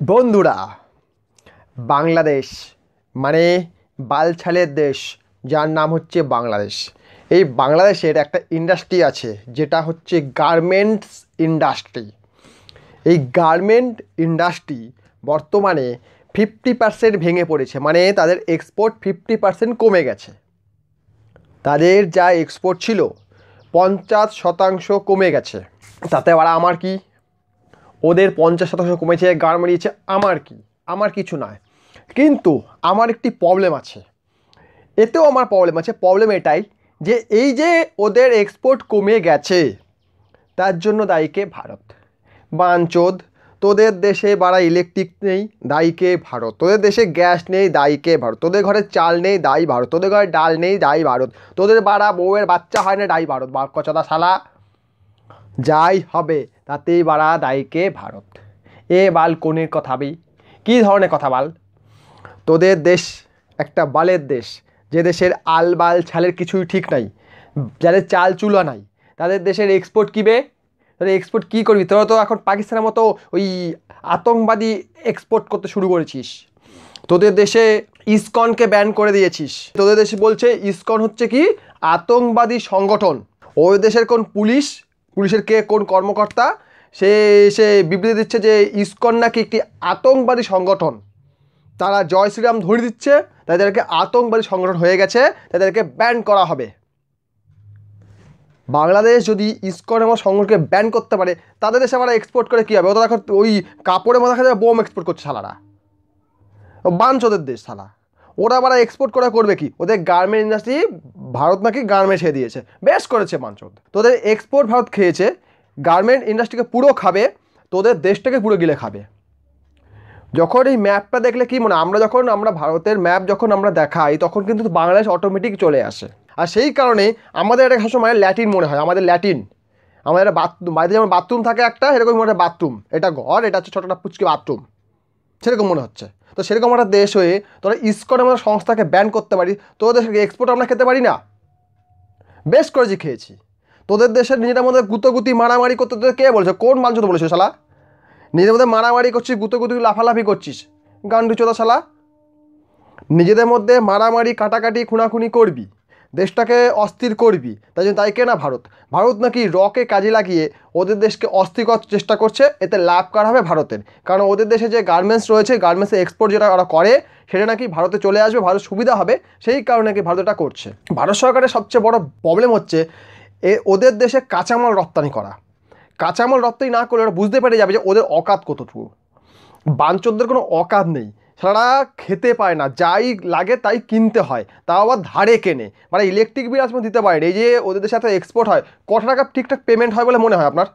বন্ধুরা, বাংলাদেশ মানে বালছালের দেশ, যার নাম হচ্ছে বাংলাদেশ। এই বাংলাদেশের একটা ইন্ডাস্ট্রি আছে যেটা হচ্ছে গার্মেন্টস ইন্ডাস্ট্রি। এই গার্মেন্ট ইন্ডাস্ট্রি বর্তমানে 50% ভেঙে পড়েছে, মানে তাদের এক্সপোর্ট 50% কমে গেছে। তাদের যা এক্সপোর্ট ছিল 50% কমে গেছে। তাতে আবার আমার কি? ওদের 50% কমেছে, গান মারিয়েছে, আমার কি? আমার কিছু নয়। কিন্তু আমার একটি প্রবলেম আছে, এতেও আমার প্রবলেম আছে। প্রবলেম এটাই যে এই যে ওদের এক্সপোর্ট কমে গেছে, তার জন্য দায়ী কে? ভারত। বাঞ্চোদ, তোদের দেশে বাড়া ইলেকট্রিক নেই, দায়ী কে? ভারত। তোদের দেশে গ্যাস নেই, দায়ী কে? ভারত। তোদের ঘরে চাল নেই, দায়ী ভারত। তোদের ঘরে ডাল নেই, দায়ী ভারত। তোদের বাড়া বউয়ের বাচ্চা হয় না, দায়ী ভারত। বাক্যচদা শালা, যাই হবে তাতেই বাড়া দায়ী কে? ভারত। এ বাল কোনের কথা বি? কী ধরনের কথা বাল? তোদের দেশ একটা বালের দেশ, যে দেশের আল বাল ছালের কিছুই ঠিক নাই, যাদের চাল চুলা নাই, তাদের দেশের এক্সপোর্ট কী বে? তাদের এক্সপোর্ট কী করবি? তোরা তো এখন পাকিস্তানের মতো ওই আতঙ্কবাদী এক্সপোর্ট করতে শুরু করেছিস। তোদের দেশে ইসকনকে ব্যান করে দিয়েছিস। তোদের দেশে বলছে ইসকন হচ্ছে কি? আতঙ্কবাদী সংগঠন। ওই দেশের কোন পুলিশের কে কোন কর্মকর্তা সে সে বিবৃতি দিচ্ছে যে ইসকন নাকি একটি আতঙ্কবাদী সংগঠন। তারা জয় শ্রীরাম ধরে দিচ্ছে, তাদেরকে আতঙ্কবাদী সংগঠন হয়ে গেছে, তাদেরকে ব্যান করা হবে। বাংলাদেশ যদি ইসকন এবং সংগঠনকে ব্যান করতে পারে, তাদের দেশে আমরা এক্সপোর্ট করে কী হবে? ওরা এখন ওই কাপড়ের মধ্যে দেখা যাবে বোম এক্সপোর্ট করছে শালারা। বাঞ্চোদের দেশ শালা। ওরা আবার এক্সপোর্ট করা করবে কি? ওদের গার্মেন্ট ইন্ডাস্ট্রি ভারত নাকি গার্মেন্ট ছেড়ে দিয়েছে, বেশ করেছে বাঞ্চোদ। তোদের এক্সপোর্ট ভারত খেয়েছে, গার্মেন্ট ইন্ডাস্ট্রিকে পুরো খাবে, তোদের দেশটাকে পুরো গিলে খাবে। যখন এই ম্যাপটা দেখলে কি মনে, আমরা ভারতের ম্যাপ যখন আমরা দেখাই তখন কিন্তু বাংলাদেশ অটোমেটিক চলে আসে। আর সেই কারণে আমাদের একটা সময় ল্যাটিন মনে হয়, আমাদের একটা বাথরুম, বাড়িতে যেমন বাথরুম থাকে একটা, এরকম একটা বাথরুম, এটা ঘর, এটা হচ্ছে ছোটো একটা পুচকি বাথরুম, সেরকম মনে হচ্ছে। তো সেরকম একটা দেশ হয়ে তোরা ইসকন আমরা সংস্থাকে ব্যান করতে পারি, তোদের দেশকে এক্সপোর্ট আমরা খেতে পারি না? বেশ করেছি, খেয়েছি। তোদের দেশের নিজেদের মধ্যে গুতোগুতি মারামারি করতে তোদের কে বলেছে? কোন মাঞ্চ তো বলেছে শালা? নিজেদের মধ্যে মারামারি করছিস, গুতোগুতি লাফালাফি করছিস, গান্ডু চোদা শালা। নিজেদের মধ্যে মারামারি কাটাকাটি খুনাখুনি করবি, দেশটাকে অস্থির করবি, তাই জন্য তাই কে না ভারত। ভারত নাকি রকে কাজে লাগিয়ে ওদের দেশকে অস্থির করার চেষ্টা করছে, এতে লাভ করা হবে ভারতের। কারণ ওদের দেশে যে গার্মেন্টস রয়েছে, গার্মেন্টসের এক্সপোর্ট যেটা ওরা করে, সেটা নাকি ভারতে চলে আসবে, ভারত সুবিধা হবে, সেই কারণে নাকি ভারত এটা করছে। ভারত সরকারের সবচেয়ে বড় প্রবলেম হচ্ছে ওদের দেশে কাঁচামাল রপ্তানি করা। কাঁচামাল রপ্তানি না করলে ওরা বুঝতে পেরে যাবে যে ওদের অকাত কতটুকু। বাঞ্চোদদের কোনো অকাত নেই, সারা খেতে পায় না, যাই লাগে তাই কিনতে হয়, তাও আবার ধারে কেনে। মানে ইলেকট্রিক বিল আজকে দিতে পারে। এই যে ওদের দেশে এত এক্সপোর্ট হয়, কত টাকা ঠিকঠাক পেমেন্ট হয় বলে মনে হয় আপনার?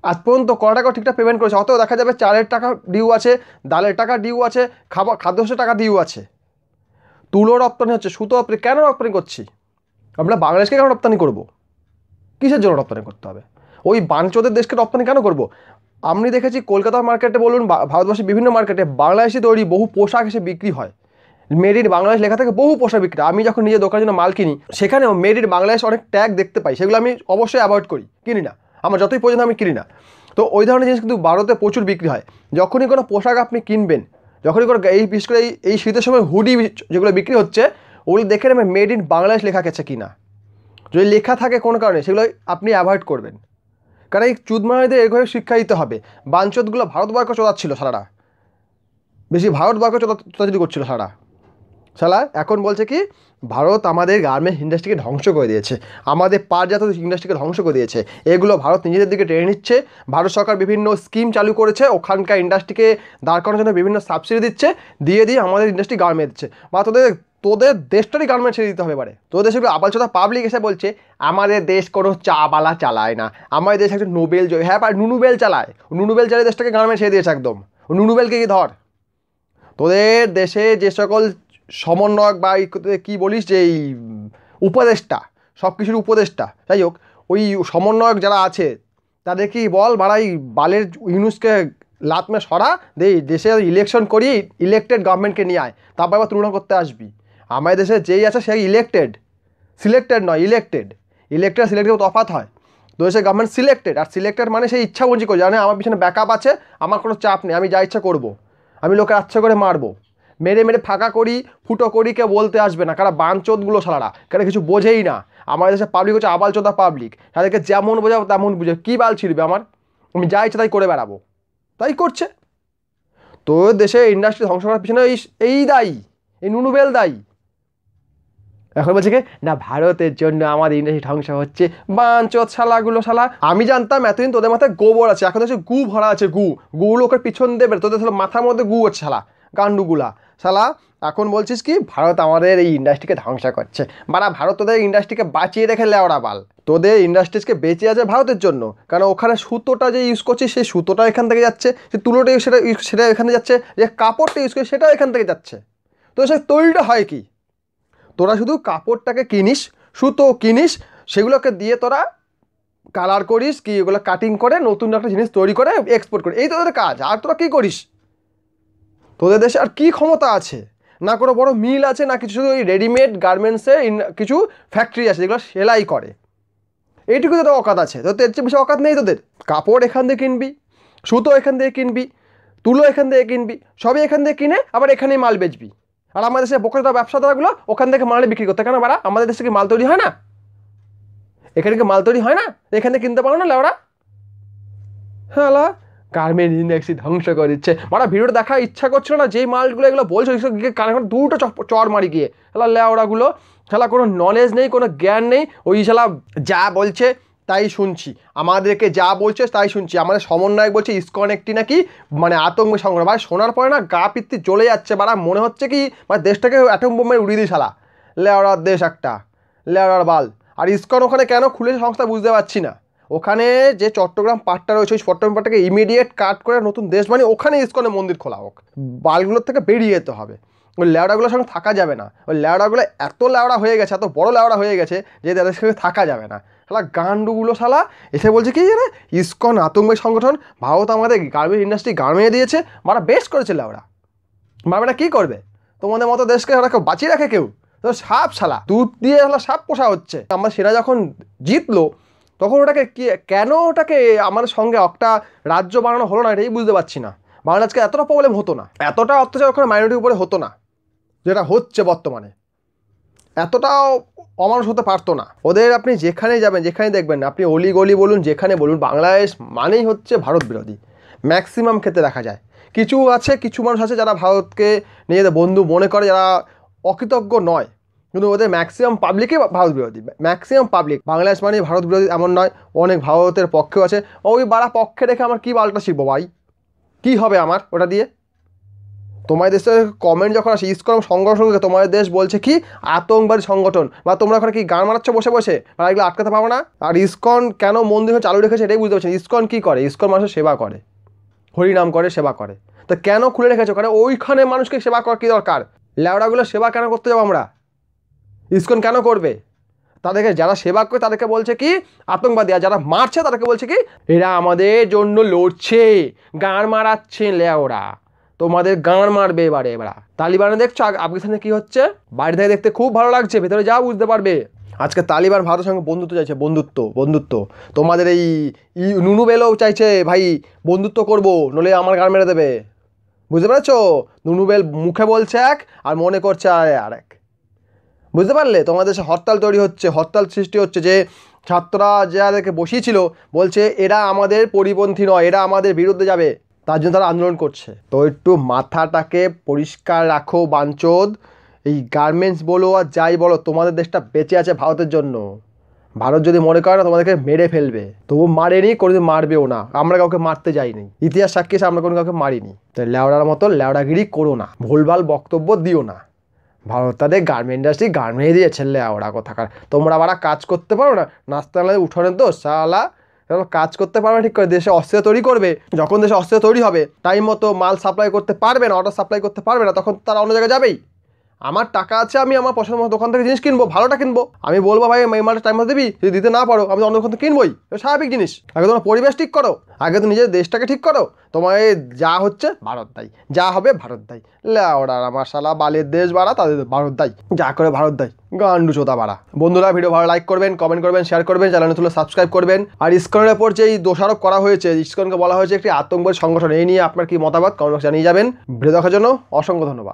আজ পর্যন্ত কত টাকা ঠিকঠাক পেমেন্ট করেছে? অত দেখা যাবে চালের টাকা ডিউ আছে, ডালের টাকা ডিউ আছে, খাদ্যশস্যের টাকা ডিউ আছে। তুলো রপ্তানি হচ্ছে, সুতো কেন রপ্তানি করছি আমরা? বাংলাদেশকে কেন রপ্তানি করব? কিসের জন্য রপ্তানি করতে হবে? ওই বাঞ্চোদের দেশকে রপ্তানি কেন করব? আমি দেখেছি কলকাতার মার্কেটে বলুন, ভারতবর্ষের বিভিন্ন মার্কেটে বাংলাদেশি তৈরি বহু পোশাক এসে বিক্রি হয়। মেড ইন বাংলাদেশ লেখা থাকে বহু পোশাক বিক্রি। আমি যখন নিজের দোকানের জন্য মাল কিনি, সেখানেও মেড ইন বাংলাদেশ অনেক ট্যাগ দেখতে পাই, সেগুলো আমি অবশ্যই অ্যাভয়েড করি, কিনি না। আমার যতই প্রয়োজন আমি কিনি না। তো ওই ধরনের জিনিস কিন্তু ভারতে প্রচুর বিক্রি হয়। যখনই কোনো পোশাক আপনি কিনবেন, যখনই কোনো বিশেষ করে এই শীতের সময় হুডি যেগুলো বিক্রি হচ্ছে, ওগুলো দেখে নেবেন মেড ইন বাংলাদেশ লেখা গেছে কিনা। যদি লেখা থাকে কোনো কারণে, সেগুলো আপনি অ্যাভয়েড করবেন। কারণ এই চুদমারাদের এভাবে শিক্ষা দিতে হবে। বাঞ্চোদগুলো ভারতবর্ষ চোদাচ্ছিল সারাটা, বেশি ভারতবর্ষ চোদাচুদি করছিল শালা। এখন বলছে কি, ভারত আমাদের গার্মেন্টস ইন্ডাস্ট্রিকে ধ্বংস করে দিয়েছে, আমাদের পাটজাত ইন্ডাস্ট্রিকে ধ্বংস করে দিয়েছে। এগুলো ভারত নিজেদের দিকে টেনে নিচ্ছে। ভারত সরকার বিভিন্ন স্কিম চালু করেছে, ওখানকার ইন্ডাস্ট্রিকে দাঁড় করানোর জন্য বিভিন্ন সাবসিডি দিচ্ছে, দিয়ে আমাদের ইন্ডাস্ট্রি গার্মেন্ট দিচ্ছে। বা তোদের দেশটারই গার্মেন্ট ছেড়ে দিতে হবে এবারে। তোদের দেশগুলো আবালচোদা পাবলিক এসে বলছে আমাদের দেশ কোনো চাবালা চালায় না, আমাদের দেশ একটা নোবেল জয়। হ্যাঁ, নুনুবেল চালায়, নুনুবেল চালিয়ে দেশটাকে গার্মেন্ট ছেড়ে দিয়েছে একদম। নুনুবেলকে কি ধর। তোদের দেশে যে সকল সমন্বয়ক বা কী বলিস, যে এই উপদেষ্টা, সব কিছুর উপদেষ্টা, যাই হোক, ওই সমন্বয়ক যারা আছে তাদের কি বল, বাড়াই বালের ইউনুসকে লাতমে সরা দেশে ইলেকশন করি, ইলেকটেড গভর্নমেন্টকে নিয়ে আয়, তারপর আবার তুলনা করতে আসবি। আমাদের দেশে যেই আছে সে সিলেক্টেড নয়, ইলেকটেড সিলেক্টেড তফাৎ হয়। দেশের গভর্নমেন্ট সিলেক্টেড, আর সিলেক্টেড মানে সেই ইচ্ছামর্জি করে, জানে আমার পিছনে ব্যাকআপ আছে, আমার কোনো চাপ নেই, আমি যা ইচ্ছা করবো, আমি লোকে আচ্ছা করে মারবো, মেরে মেরে ফাঁকা করি, ফুটো করি, কে বলতে আসবে না, কারা বাঞ্চোদগুলো শালারা, কারা কিছু বোঝেই না। আমাদের দেশে পাবলিক হচ্ছে আবাল চোদা পাবলিক, তাদেরকে যেমন বোঝাবো তেমন বুঝে, কী বাল ছিড়বে আমার, আমি যা ইচ্ছা তাই করে বেড়াবো, তাই করছে। তো দেশে ইন্ডাস্ট্রি ধ্বংস করার পিছনে এই দায়ী, এই নুনুবেল দায়ী। এখন বলছে কি না ভারতের জন্য আমাদের ইন্ডাস্ট্রি ধ্বংস হচ্ছে, বাঞ্চোদ শালাগুলো শালা। আমি জানতাম এতদিন তোদের মাথায় গোবর আছে, এখন হচ্ছে গু ভরা আছে, গু লোকের পিছন দেবে, তোদের মাথার মধ্যে গু হচ্ছে শালা, গান্ডুগুলা শালা। এখন বলছিস কি ভারত আমাদের এই ইন্ডাস্ট্রিকে ধ্বংস করছে, বারা ভারত তোদের ইন্ডাস্ট্রিকে বাঁচিয়ে রেখে লেওড়া বাল, তোদের ইন্ডাস্ট্রিজকে বেঁচে আছে ভারতের জন্য, কারণ ওখানে সুতোটা যে ইউজ করছিস সেই সুতোটা এখান থেকে যাচ্ছে, যে তুলোটা সেটা এখানে যাচ্ছে, যে কাপড়টা ইউজ করছিস সেটাও এখান থেকে যাচ্ছে। তো সে তৈরিটা হয় কি, তোরা শুধু কাপড়টাকে কিনিস, সুতো কিনিস, সেগুলোকে দিয়ে তোরা কালার করিস, কি ওগুলো কাটিং করে নতুন একটা জিনিস তৈরি করে এক্সপোর্ট করিস, এই তোদের কাজ। আর তোরা কী করিস, তোদের দেশে আর কি ক্ষমতা আছে, না কোনো বড় মিল আছে, না কিছু, শুধু ওই রেডিমেড গার্মেন্টসের কিছু ফ্যাক্টরি আছে যেগুলো সেলাই করে, এইটুকু তোদের অকাত আছে, তোদের চেয়ে বেশি অকাত নেই তোদের। কাপড় এখান থেকে কিনবি, সুতো এখান থেকে কিনবি, তুলো এখান থেকে কিনবি, সবই এখান থেকে কিনে আবার এখানেই মাল বেচবি। আর আমাদের দেশে বোকাচোদা ব্যবসাদারগুলো ওখান থেকে মাল বিক্রি করতে, কেন বাড়া আমাদের দেশে কি মাল তৈরি হয় না, এখানে কি মাল তৈরি হয় না, এখান থেকে কিনতে পারো না লেওড়া। হ্যাঁ গার্মেন্ট ইন্ডাস্ট্রি ধ্বংস করে দিচ্ছে, মানে ভিডিওটা দেখার ইচ্ছা করছিল না, যেই মালগুলো এগুলো বলছো কানে দুটো চর মারি গিয়ে, খেলা লেওড়াগুলো, খেলা কোনো নলেজ নেই, কোনো জ্ঞান নেই, ওই শালা যা বলছে তাই শুনছি, আমাদেরকে যা বলছে তাই শুনছি। আমাদের সমন্বয়ক বলছে ইসকন একটি নাকি মানে আতঙ্ক সংগ্রহ, মানে শোনার পরে না গা পিত্তি জ্বলে যাচ্ছে, বাড়া মনে হচ্ছে কি মানে দেশটাকে অ্যাটম বোমের উড়িয়ে দিই শালা, লেওড়ার দেশ একটা, লেওড়ার বাল। আর ইসকন ওখানে কেন খুলেছে সংস্থা বুঝতে পারছি না, ওখানে যে চট্টগ্রাম পাটটা রয়েছে ওই চট্টগ্রাম পাটটাকে ইমিডিয়েট কাট করে নতুন দেশ মানে ওখানে ইসকনের মন্দির খোলা হোক, বালগুলোর থেকে বেরিয়ে যেতে হবে, ওই লেওড়াগুলোর সঙ্গে থাকা যাবে না, ওই লেওড়াগুলো এত লেওড়া হয়ে গেছে, এত বড় লেওড়া হয়ে গেছে যে তাদের সঙ্গে থাকা যাবে না। শালা গান্ডুগুলো শালা এসে বলছে কি জানে ইসকন আতঙ্কবাদী সংগঠন, ভারত আমাদের গার্মেন্ট ইন্ডাস্ট্রি গার্মেন্ট দিয়েছে, মারা বেশ করেছে লেওড়া, মারা কী করবে, তোমাদের মতো দেশকে ওরা কেউ বাঁচিয়ে রাখে কেউ, তো সাপ শালা দুধ দিয়ে শালা সাপ পোষা হচ্ছে। আমরা সেনা যখন জিতলো তখন ওটাকে কি কেন ওটাকে আমাদের সঙ্গে একটা রাজ্য বানানো হলো না, এটাই বুঝতে পারছি না। বাংলা আজকে এতটা প্রবলেম হতো না, এতটা অত্যাচার ওখানে মাইনরিটির উপরে হতো না যেটা হচ্ছে বর্তমানে, এতটাও অমানুষ হতে পারতো না। ওদের আপনি যেখানে যাবেন যেখানে দেখবেন, আপনি অলি গলি বলুন যেখানে বলুন, বাংলাদেশ মানেই হচ্ছে ভারত বিরোধী, ম্যাক্সিমাম ক্ষেত্রে দেখা যায়। কিছু আছে, কিছু মানুষ আছে যারা ভারতকে নিজেদের বন্ধু মনে করে, যারা অকৃতজ্ঞ নয়, কিন্তু ওদের ম্যাক্সিমাম পাবলিকই ভারত বিরোধী, ম্যাক্সিমাম পাবলিক। বাংলাদেশ মানে ভারত বিরোধী এমন নয়, অনেক ভারতের পক্ষেও আছে। ওই বাড়া পক্ষে রেখে আমার কী বালটা শিখবো ভাই, কী হবে আমার ওটা দিয়ে? তোমাদের দেশের কমেন্ট যখন আসে ইসকন সংগঠনকে, তোমাদের দেশ বলছে কি আতঙ্কবাদী সংগঠন, বা তোমরা ওখানে কি গান মারাচ্ছ বসে বসে, আর এগুলো আটকাতে পারবো না। আর ইসকন কেন মন্দির চালু রেখেছে এটাই বুঝতে পারছি। ইসকন কী করে, ইসকন মানুষের সেবা করে, হরিনাম করে, সেবা করে, তো কেন খুলে রেখেছো? কারণ ওইখানে মানুষকে সেবা করার কী দরকার? ল্যাওড়াগুলো সেবা কেন করতে যাবো আমরা? ইসকন কেন করবে? তাদেরকে যারা সেবা করে তাদেরকে বলছে কি আতঙ্কবাদী, আর যারা মারছে তাদেরকে বলছে কি এরা আমাদের জন্য লড়ছে, গান মারাচ্ছে লেওড়া, তোমাদের গান মারবে এবারে। তালিবানে দেখছো আফগানিস্তানে কি হচ্ছে, বাইরে থেকে দেখতে খুব ভালো লাগছে, ভেতরে যা বুঝতে পারবে। আজকে তালিবান ভারতের সঙ্গে বন্ধুত্ব চাইছে, বন্ধুত্ব। তোমাদের এই নুনুবেলও চাইছে ভাই বন্ধুত্ব করবো, নলে আমার গান মেরে দেবে, বুঝতে পেরেছো? নুনুবেল মুখে বলছে এক আর মনে করছে আর এক, বুঝতে পারলে? তোমাদের দেশে হরতাল তৈরি হচ্ছে, হরতাল সৃষ্টি হচ্ছে, যে ছাত্ররা যাদেরকে বসিয়েছিল বলছে এরা আমাদের পরিপন্থী নয়, এরা আমাদের বিরুদ্ধে যাবে, তার জন্য তারা আন্দোলন করছে। তো একটু মাথাটাকে পরিষ্কার রাখো বাঞ্চোদ, এই গার্মেন্টস বলো আর যাই বলো, তোমাদের দেশটা বেঁচে আছে ভারতের জন্য। ভারত যদি মনে করে না তোমাদেরকে মেরে ফেলবে, তবু মারেনি, কোনোদিন মারবেও না, আমরা কাউকে মারতে যাইনি, ইতিহাস সাক্ষী আমরা কোনো কাউকে মারিনি। তো ল্যাওড়ার মতো ল্যাওড়াগিরি করো না, ভুলভাল বক্তব্য দিও না। ভারত তাদের গার্মেন্ট ইন্ডাস্ট্রি গার্মেন্ট দিয়ে ছেলে ওরা কোথাকার, তোমরা আবার কাজ করতে পারো না, নাস্তা না উঠোনের দোষ শালা, কাজ করতে পারবে ঠিক করে, দেশে অস্ত্র তৈরি করবে, যখন দেশে অস্ত্র তৈরি হবে টাইম মতো মাল সাপ্লাই করতে পারবে না, অর্ডার সাপ্লাই করতে পারবে না, তখন তারা অন্য জায়গায় যাবেই। আমার টাকা আছে, আমি আমার পছন্দ মতো দোকান থেকে জিনিস কিনবো, ভালোটা কিনবো। আমি বলবো ভাই এই মালটা টাইম মতো দিবি, যদি দিতে না পারো আমি অন্য দোকান থেকে কিনবোই, স্বাভাবিক জিনিস। আগে তোমার পরিবেশ ঠিক করো, আগে তো নিজের দেশটাকে ঠিক করো। তোমার যা হচ্ছে ভারত দায়ী, যা হবে ভারত দায়ী। ওরা আমার শালা বালের দেশ বাড়া, তাদের ভারত দায়ী, যা করে ভারত দায়ী, গান্ডু চোদা বাড়া। বন্ধুরা ভিডিও ভালো লাইক করবেন, কমেন্ট করবেন, শেয়ার করবেন, চ্যানেল তুলে সাবস্ক্রাইব করবেন। আর ইসকনের উপর যে এই দোষারোপ করা হয়েছে, ইসকনকে বলা হয়েছে একটি আতঙ্কবাদী সংগঠন, এই নিয়ে আপনার কি মতামত কমেন্ট বক্সে জানিয়ে যাবেন। ভিডিও দেখার জন্য অসংখ্য ধন্যবাদ।